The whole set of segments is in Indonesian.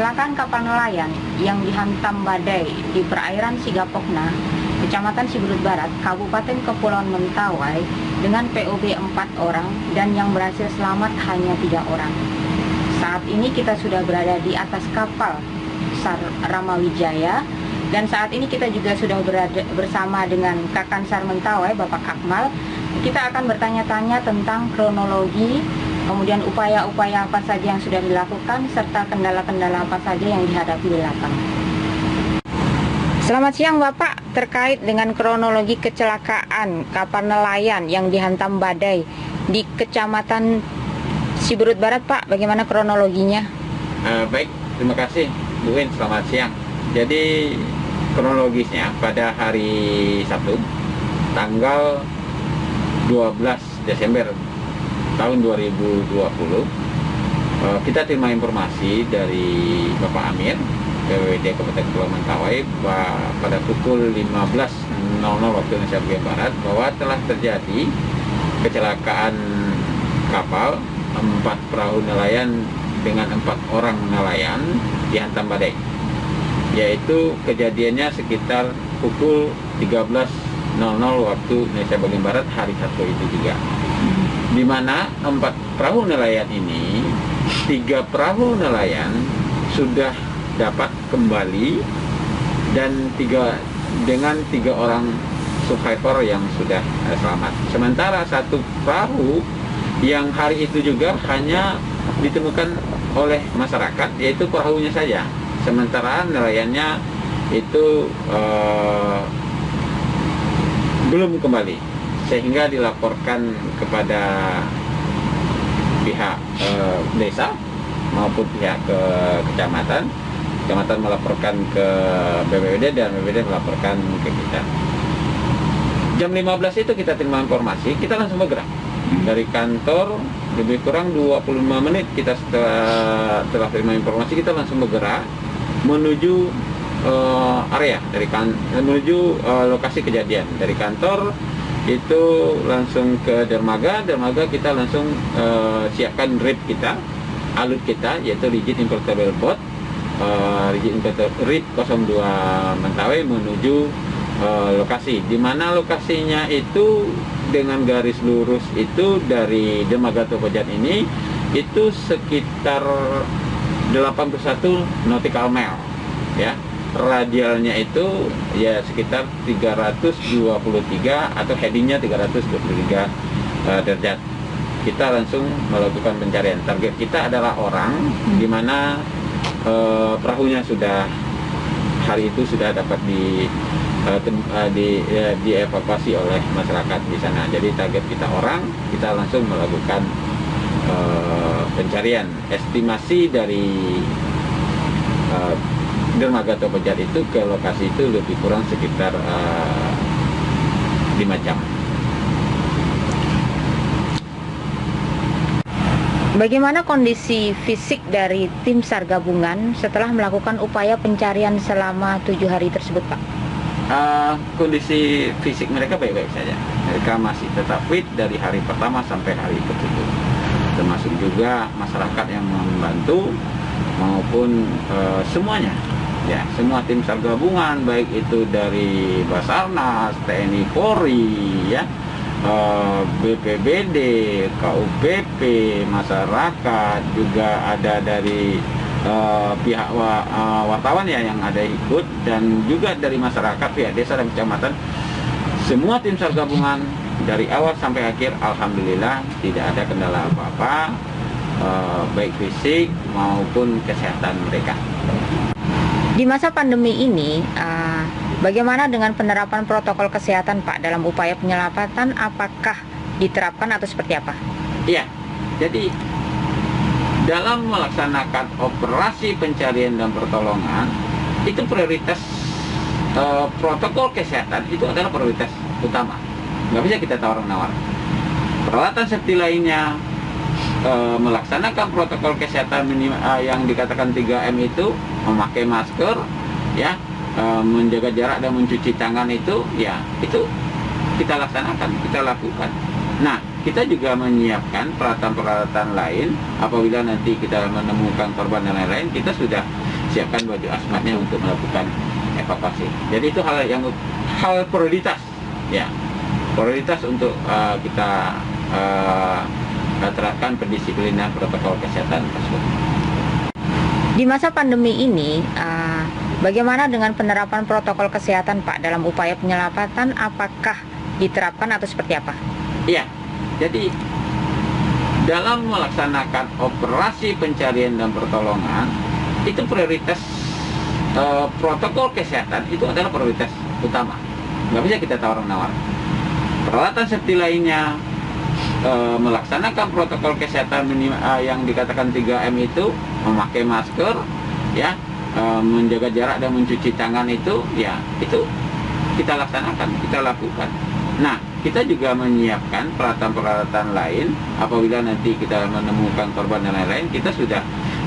Kecelakaan kapal nelayan yang dihantam badai di perairan Sigapokna, Kecamatan Siberut Barat, Kabupaten Kepulauan Mentawai dengan POB 4 orang dan yang berhasil selamat hanya 3 orang. Saat ini kita sudah berada di atas kapal SAR Ramawijaya dan saat ini kita juga sudah berada bersama dengan Kakansar Mentawai, Bapak Akmal. Kita akan bertanya-tanya tentang kronologi, kemudian upaya-upaya apa saja yang sudah dilakukan, serta kendala-kendala apa saja yang dihadapi di lapangan. Selamat siang Bapak, terkait dengan kronologi kecelakaan kapal nelayan yang dihantam badai di Kecamatan Siberut Barat, Pak, bagaimana kronologinya? Baik, terima kasih Bu Win, selamat siang. Jadi kronologisnya pada hari Sabtu, tanggal 12 Desember tahun 2020, kita terima informasi dari Bapak Amir, BPBD Kabupaten Kepulauan Mentawai, pada pukul 15.00 waktu Indonesia bagian Barat bahwa telah terjadi kecelakaan kapal 4 perahu nelayan dengan 4 orang nelayan dihantam badai, yaitu kejadiannya sekitar pukul 13.00 waktu Indonesia bagian Barat hari Sabtu itu juga, di mana 4 perahu nelayan ini, 3 perahu nelayan sudah dapat kembali dan dengan 3 orang survivor yang sudah selamat. Sementara 1 perahu yang hari itu juga hanya ditemukan oleh masyarakat, yaitu perahunya saja. Sementara nelayannya itu belum kembali, sehingga dilaporkan kepada pihak desa maupun pihak kecamatan melaporkan ke BPBD dan BPBD melaporkan ke kita. Jam 15 itu kita terima informasi, kita langsung bergerak dari kantor. Lebih kurang 25 menit kita setelah terima informasi, kita langsung bergerak menuju area menuju lokasi kejadian. Dari kantor itu langsung ke dermaga kita langsung siapkan RIB kita, alut kita, yaitu Rigid Importable Boat, RIB 02 Mentawai menuju lokasi, di mana lokasinya itu dengan garis lurus itu dari dermaga Topojat ini itu sekitar 81 nautical mile, ya. Radialnya itu ya sekitar 323 atau headingnya 323 derajat. Kita langsung melakukan pencarian. Target kita adalah orang, di mana perahunya sudah hari itu sudah dapat dievakuasi oleh masyarakat di sana. Jadi target kita orang, kita langsung melakukan pencarian. Estimasi dari dermaga Topojat itu ke lokasi itu lebih kurang sekitar 5 jam. Bagaimana kondisi fisik dari tim SAR gabungan setelah melakukan upaya pencarian selama 7 hari tersebut, Pak? Kondisi fisik mereka baik-baik saja. Mereka masih tetap fit dari hari pertama sampai hari ke-7. Termasuk juga masyarakat yang membantu maupun semuanya. Ya, semua tim SAR gabungan, baik itu dari Basarnas, TNI Polri, ya, BPBD, KUPP, masyarakat, juga ada dari pihak wartawan ya yang ada ikut, dan juga dari masyarakat, pihak desa dan kecamatan. Semua tim SAR gabungan dari awal sampai akhir, alhamdulillah tidak ada kendala apa-apa, baik fisik maupun kesehatan mereka. Di masa pandemi ini, bagaimana dengan penerapan protokol kesehatan, Pak, dalam upaya penyelamatan? Apakah diterapkan atau seperti apa? Iya, jadi dalam melaksanakan operasi pencarian dan pertolongan, itu prioritas protokol kesehatan itu adalah prioritas utama. Nggak bisa kita tawar-menawar. Peralatan safety lainnya, melaksanakan protokol kesehatan yang dikatakan 3M itu, memakai masker, ya, menjaga jarak dan mencuci tangan itu, ya, itu kita laksanakan, kita lakukan. Nah, kita juga menyiapkan peralatan-peralatan lain apabila nanti kita menemukan korban dan lain-lain. Kita sudah siapkan baju asmatnya untuk melakukan evakuasi. Jadi itu hal prioritas ya, prioritas untuk kita terapkan pendisiplinan protokol kesehatan tersebut. Di masa pandemi ini, bagaimana dengan penerapan protokol kesehatan Pak dalam upaya penyelamatan? Apakah diterapkan atau seperti apa? Iya, jadi dalam melaksanakan operasi pencarian dan pertolongan itu prioritas protokol kesehatan itu adalah prioritas utama. Nggak bisa kita tawar-menawar. Peralatan safety lainnya, melaksanakan protokol kesehatan yang dikatakan 3M itu, memakai masker, ya, menjaga jarak dan mencuci tangan itu, ya, itu kita laksanakan, kita lakukan. Nah, kita juga menyiapkan peralatan-peralatan lain apabila nanti kita menemukan korban dan lain-lain, kita sudah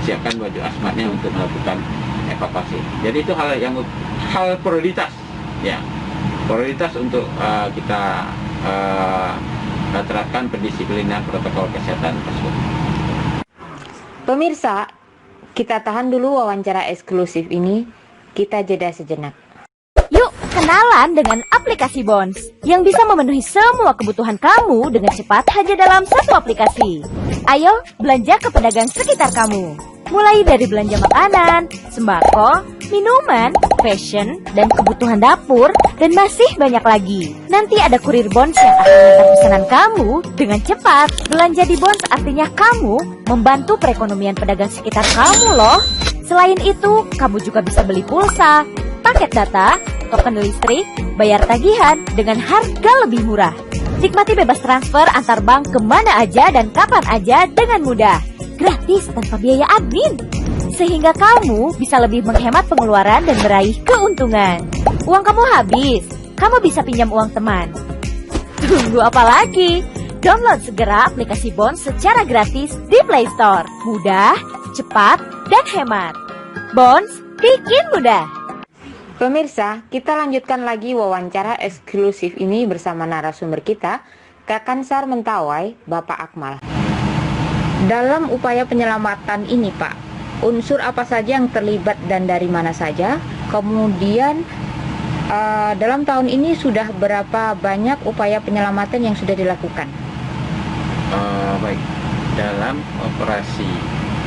siapkan baju asmatnya untuk melakukan evakuasi. Jadi itu hal prioritas, ya, prioritas untuk kita terapkan pendisiplinan protokol kesehatan tersebut. Pemirsa, kita tahan dulu wawancara eksklusif ini, kita jeda sejenak. Yuk, kenalan dengan aplikasi Bonds yang bisa memenuhi semua kebutuhan kamu dengan cepat hanya dalam satu aplikasi. Ayo, belanja ke pedagang sekitar kamu. Mulai dari belanja makanan, sembako, minuman, fashion, dan kebutuhan dapur, dan masih banyak lagi. Nanti ada kurir Bonds yang akan mengantar pesanan kamu dengan cepat. Belanja di Bonds artinya kamu membantu perekonomian pedagang sekitar kamu loh. Selain itu, kamu juga bisa beli pulsa, paket data, token listrik, bayar tagihan dengan harga lebih murah. Nikmati bebas transfer antar bank kemana aja dan kapan aja dengan mudah. Gratis tanpa biaya admin. Sehingga kamu bisa lebih menghemat pengeluaran dan meraih keuntungan. Uang kamu habis, kamu bisa pinjam uang teman. Tunggu apa lagi? Download segera aplikasi Bonds secara gratis di Play Store. Mudah, cepat, dan hemat. Bonds bikin mudah. Pemirsa, kita lanjutkan lagi wawancara eksklusif ini bersama narasumber kita, Kakansar Mentawai, Bapak Akmal. Dalam upaya penyelamatan ini Pak, unsur apa saja yang terlibat dan dari mana saja? Kemudian dalam tahun ini sudah berapa banyak upaya penyelamatan yang sudah dilakukan? Baik, dalam operasi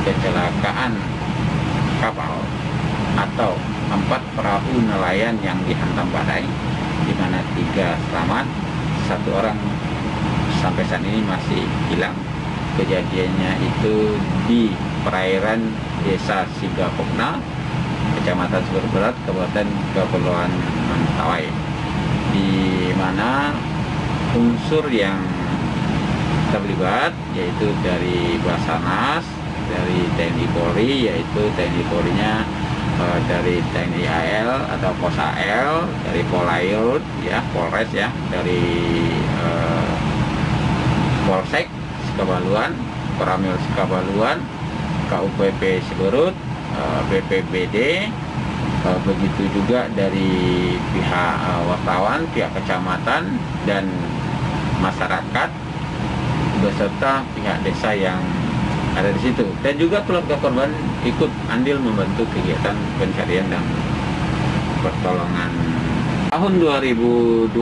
kecelakaan kapal atau 4 perahu nelayan yang dihantam badai, di mana 3 selamat, 1 orang sampai saat ini masih hilang. Kejadiannya itu di perairan Desa Sigapokna, Kecamatan Sumber Berat, Kabupaten Kepulauan Mentawai, di mana unsur yang terlibat yaitu dari Basarnas, dari TNI Polri, yaitu TNI Polri-nya dari TNI AL atau Pos AL, dari Polair, ya, Polres, ya, dari Polsek Sekabaluan, Koramil Sekabaluan, KUPP Siberut, BPBD, begitu juga dari pihak wartawan, pihak kecamatan, dan masyarakat, beserta pihak desa yang ada di situ. Dan juga keluarga korban ikut andil membantu kegiatan pencarian dan pertolongan. Tahun 2020,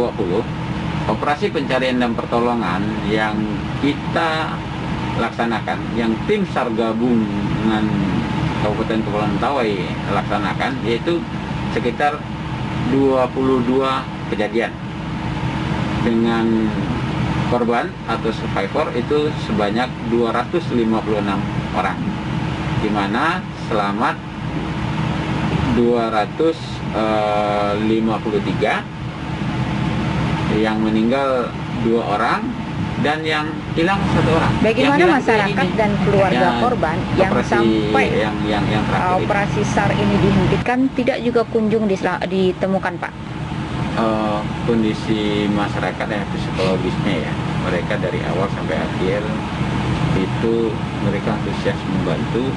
operasi pencarian dan pertolongan yang kita laksanakan, yang tim SAR gabungan Kabupaten Kepulauan Mentawai laksanakan, yaitu sekitar 22 kejadian dengan korban atau survivor itu sebanyak 256 orang, di mana selamat 253, yang meninggal 2 orang, dan yang hilang 1 orang. Bagaimana masyarakat dan keluarga korban yang sampai yang terakhir operasi SAR ini dihentikan tidak juga kunjung ditemukan Pak? Kondisi masyarakat dan psikologisnya, ya, mereka dari awal sampai akhir itu mereka antusias membantu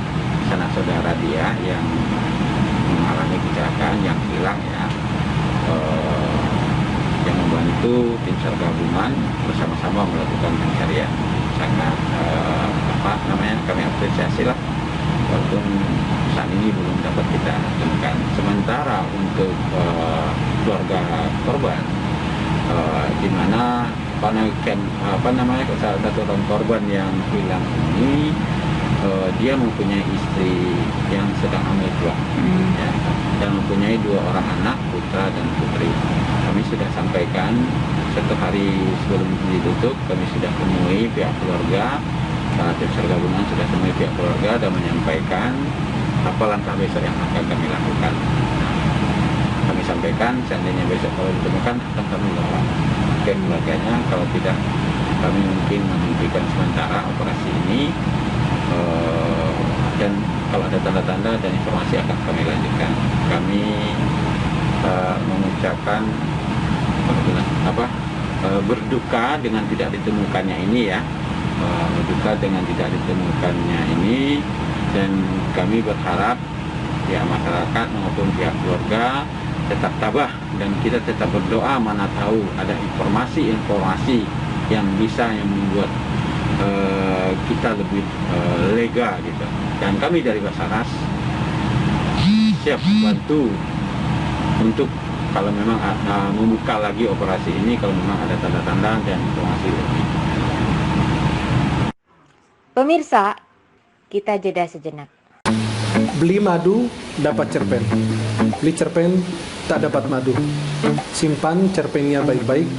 sanak saudara dia yang mengalami kecelakaan, yang hilang, ya, yang membantu tim SAR gabungan bersama-sama melakukan pencarian. Sangat kami apresiasi lah walaupun saat ini belum dapat kita temukan. Sementara untuk keluarga korban, di mana salah satu orang korban yang hilang ini dia mempunyai istri yang sedang hamil tua, ya, dan mempunyai 2 orang anak, putra dan putri. Kami sudah sampaikan 1 hari sebelum ditutup, kami sudah temui pihak keluarga, tim SAR gabungan sudah temui pihak keluarga dan menyampaikan apa langkah besok yang akan kami lakukan. Kami sampaikan seandainya besok kalau ditemukan akan kami bawa ke keluarganya, kalau tidak kami mungkin menghentikan sementara operasi ini, dan kalau ada tanda-tanda dan informasi akan kami lanjutkan. Kami mengucapkan berduka dengan tidak ditemukannya ini, ya, berduka dengan tidak ditemukannya ini, dan kami berharap ya masyarakat maupun pihak keluarga tetap tabah dan kita tetap berdoa, mana tahu ada informasi yang bisa yang membuat kita lebih lega gitu. Dan kami dari Basarnas siap bantu untuk kalau memang membuka lagi operasi ini kalau memang ada tanda-tanda dan informasi lebih. Pemirsa, kita jeda sejenak. Beli madu, dapat cerpen. Beli cerpen, tak dapat madu. Simpan cerpennya baik-baik.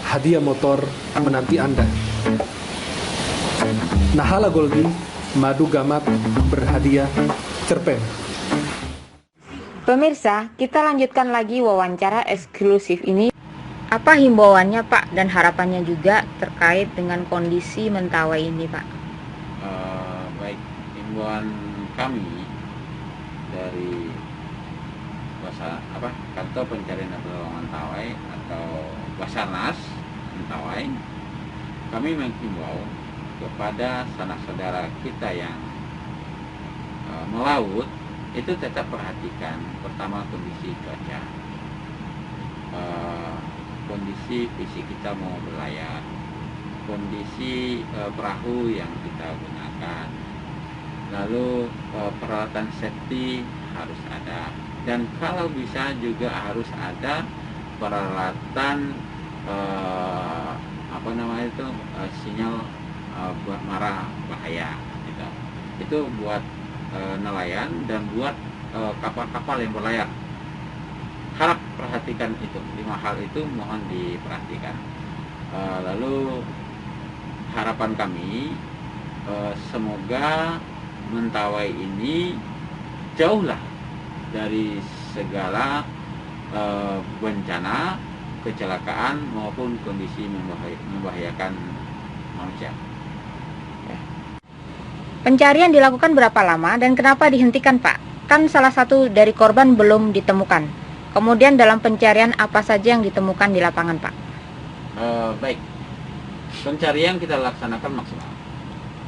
Hadiah motor menanti Anda. Nahala Goldi, madu gamak berhadiah cerpen. Pemirsa, kita lanjutkan lagi wawancara eksklusif ini. Apa himbauannya Pak dan harapannya juga terkait dengan kondisi Mentawai ini Pak? Baik, himbauan kami dari kantor pencarian dan pertolongan Mentawai atau Basarnas Mentawai, kami menghimbau kepada sanak saudara kita yang melaut itu tetap perhatikan pertama kondisi cuaca, kondisi fisik kita mau berlayar, kondisi perahu yang kita gunakan, lalu peralatan safety harus ada, dan kalau bisa juga harus ada peralatan sinyal buat marah bahaya gitu. Itu buat nelayan dan buat kapal-kapal yang berlayar. Harap perhatikan itu, 5 hal itu mohon diperhatikan. Lalu harapan kami semoga Mentawai ini jauhlah dari segala bencana, kecelakaan maupun kondisi membahayakan manusia. Pencarian dilakukan berapa lama dan kenapa dihentikan Pak? Kan salah satu dari korban belum ditemukan. Kemudian dalam pencarian apa saja yang ditemukan di lapangan Pak? Baik, pencarian kita laksanakan maksimal.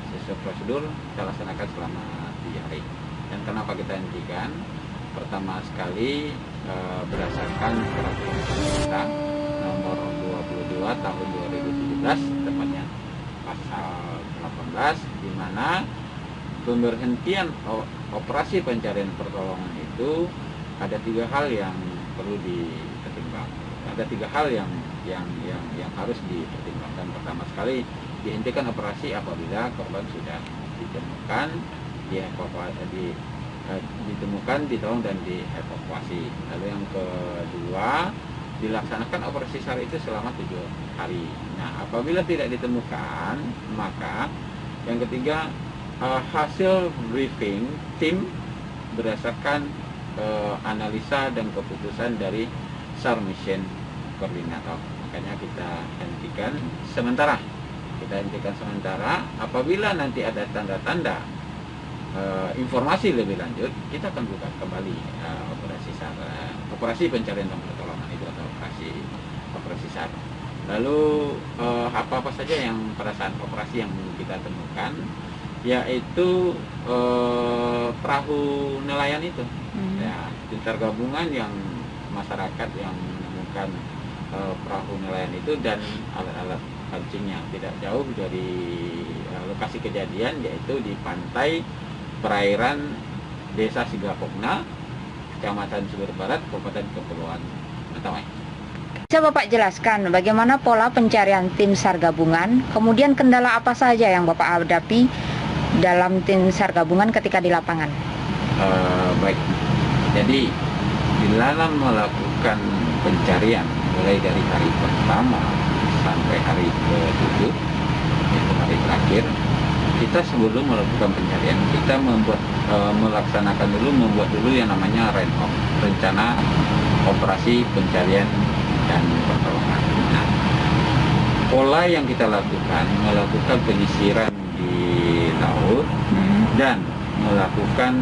Sesuai prosedur kita laksanakan selama 3 hari. Dan kenapa kita hentikan? Pertama sekali berdasarkan peraturan pemerintah nomor 22 tahun 2017, tepatnya pasal 18, di mana pemberhentian operasi pencarian pertolongan itu ada 3 hal yang perlu dipertimbangkan. Ada 3 hal yang harus dipertimbangkan. Pertama sekali, dihentikan operasi apabila korban sudah ditemukan, ditemukan, ditolong dan dievakuasi. Lalu yang kedua, dilaksanakan operasi SAR itu selama 7 hari. Nah, apabila tidak ditemukan, maka yang ketiga, hasil briefing tim berdasarkan analisa dan keputusan dari SAR Mission Koordinator. Makanya kita hentikan sementara. Apabila nanti ada tanda-tanda informasi lebih lanjut, kita akan buka kembali operasi SAR, operasi pencarian dan pertolongan itu, atau operasi SAR. Lalu apa saja yang pada saat operasi yang kita temukan, yaitu perahu nelayan itu, ya, tim SAR gabungan yang masyarakat yang menemukan perahu nelayan itu dan alat-alat pancingnya tidak jauh dari lokasi kejadian, yaitu di pantai perairan Desa Sigapokna, Kecamatan Sumber Barat, Kabupaten Kepulauan Mentawai. Bisa Bapak jelaskan bagaimana pola pencarian tim SAR gabungan, kemudian kendala apa saja yang Bapak hadapi dalam tim SAR gabungan ketika di lapangan? Baik, jadi di dalam melakukan pencarian mulai dari hari pertama sampai hari ke-7, yaitu hari terakhir, kita sebelum melakukan pencarian kita melaksanakan dulu yang namanya RENOP, rencana operasi pencarian dan pertolongan. Nah, pola yang kita lakukan melakukan penyisiran di laut dan melakukan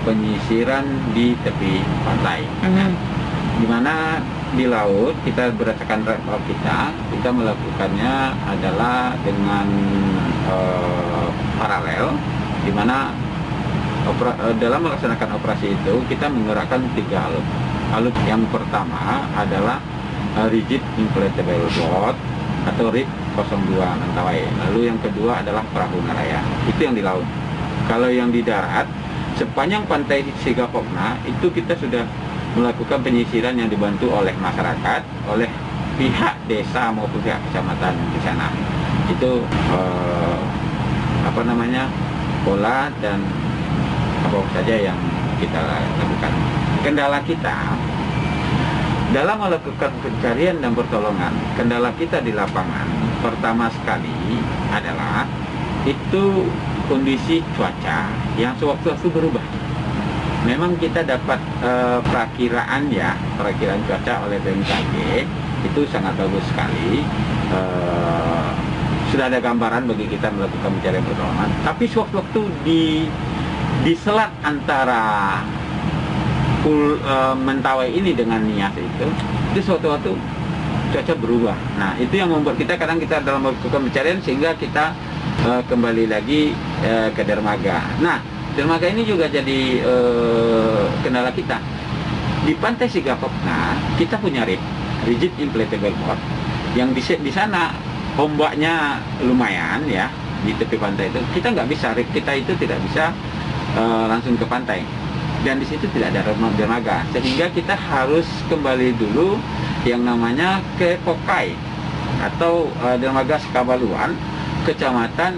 penyisiran di tepi pantai. Di mana di laut kita berdasarkan RENOP kita melakukannya adalah dengan paralel, di mana dalam melaksanakan operasi itu kita menggerakkan 3 alut. Alut yang pertama adalah rigid inflatable boat atau RIB 02 Mentawai. Lalu yang kedua adalah perahu nelayan. Itu yang di laut. Kalau yang di darat, sepanjang pantai Sigapokna itu kita sudah melakukan penyisiran yang dibantu oleh masyarakat, oleh pihak desa maupun pihak kecamatan di sana. Itu pola dan apa saja yang kita lakukan. Kendala kita dalam melakukan pencarian dan pertolongan, kendala kita di lapangan pertama sekali adalah itu kondisi cuaca yang sewaktu-waktu berubah. Memang kita dapat perakiraan cuaca oleh BMKG itu sangat bagus sekali. Sudah ada gambaran bagi kita melakukan pencarian pertolongan. Tapi sewaktu-waktu di selat antara Mentawai ini dengan Nias itu suatu-waktu cuaca berubah. Nah, itu yang membuat kita kadang dalam melakukan pencarian sehingga kita kembali lagi ke dermaga. Nah, dermaga ini juga jadi kendala kita. Di pantai Sigapokna kita punya rigid inflatable boat yang di sana ombaknya lumayan ya di tepi pantai itu. Kita nggak bisa, kita itu tidak bisa langsung ke pantai. Dan di situ tidak ada dermaga, sehingga kita harus kembali dulu yang namanya ke Pokai atau dermaga Sekabaluan, Kecamatan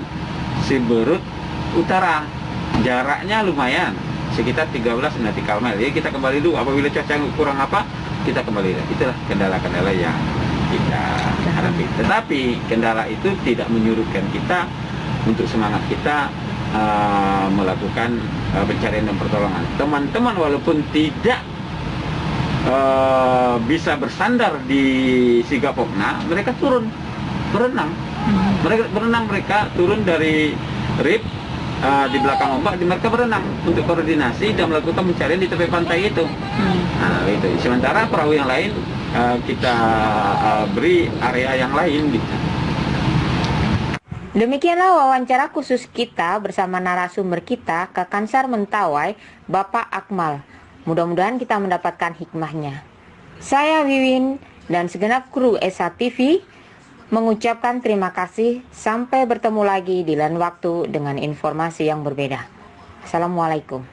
Siberut Utara. Jaraknya lumayan, sekitar 13 nautical mile. Jadi kita kembali dulu, apabila cuaca kurang kita kembali. Itulah kendala-kendala yang kita hadapi. Tetapi kendala itu tidak menyurutkan kita untuk semangat kita melakukan pencarian dan pertolongan. Teman-teman walaupun tidak bisa bersandar di Sigapokna, mereka turun berenang. Mereka turun dari rib di belakang ombak, mereka berenang untuk koordinasi dan melakukan pencarian di tepi pantai itu. Nah, itu. Sementara perahu yang lain kita beri area yang lain gitu. Demikianlah wawancara khusus kita bersama narasumber kita ke Kansar Mentawai, Bapak Akmal. Mudah-mudahan kita mendapatkan hikmahnya. Saya Wiwin dan segenap kru Esa TV mengucapkan terima kasih. Sampai bertemu lagi di lain waktu dengan informasi yang berbeda. Assalamualaikum.